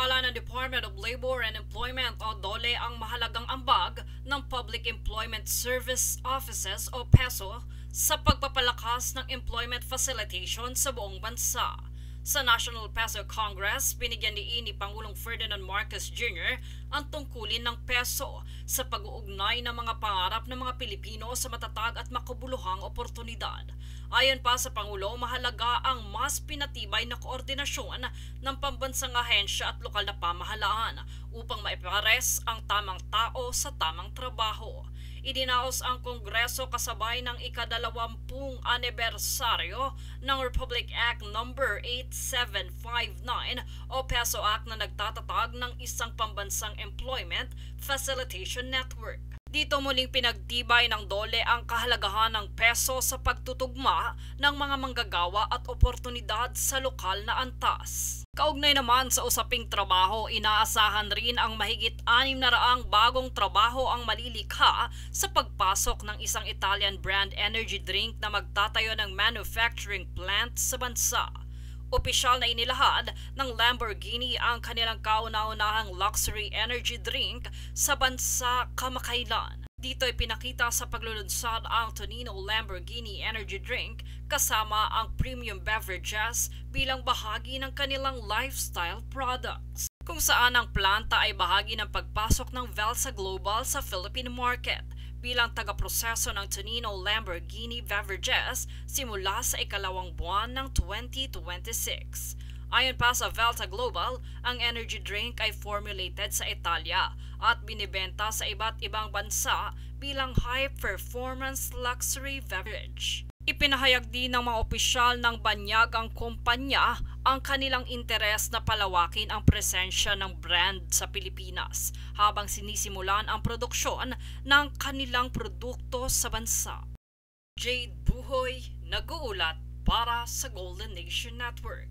Inilala ng Department of Labor and Employment o DOLE ang mahalagang ambag ng Public Employment Service Offices o PESO sa pagpapalakas ng employment facilitation sa buong bansa. Sa National PESO Congress, binigyan ni Pangulong Ferdinand Marcos Jr. ang tungkulin ng PESO sa pag-uugnay ng mga pangarap ng mga Pilipino sa matatag at makabuluhang oportunidad. Ayon pa sa Pangulo, mahalaga ang mas pinatibay na koordinasyon ng pambansang ahensya at lokal na pamahalaan upang maipares ang tamang tao sa tamang trabaho. Idinaos ang Kongreso kasabay ng ika-20 anibersaryo ng Republic Act No. 8759 o PESO Act na nagtatatag ng isang pambansang employment facilitation network. Dito muling pinagtibay ng DOLE ang kahalagahan ng PESO sa pagtutugma ng mga manggagawa at oportunidad sa lokal na antas. Kaugnay naman sa usaping trabaho, inaasahan rin ang mahigit 600 bagong trabaho ang malilikha sa pagpasok ng isang Italian brand energy drink na magtatayo ng manufacturing plant sa bansa. Opisyal na inilahad ng Lamborghini ang kanilang kauna-unahang luxury energy drink sa bansa kamakailan. Dito ay pinakita sa paglulunsad ang Tonino Lamborghini Energy Drink kasama ang premium beverages bilang bahagi ng kanilang lifestyle products. Kung saan ang planta ay bahagi ng pagpasok ng Velsa Global sa Philippine market bilang taga-proseso ng Tonino Lamborghini Beverages simula sa ikalawang buwan ng 2026. Ayon pa sa Velsa Global, ang energy drink ay formulated sa Italia at binibenta sa iba't ibang bansa bilang high-performance luxury beverage. Ipinahayag din ng mga opisyal ng Banyag ang kumpanya ang kanilang interes na palawakin ang presensya ng brand sa Pilipinas habang sinisimulan ang produksyon ng kanilang produkto sa bansa. Jade Buhoy, nag-uulat para sa Golden Nation Network.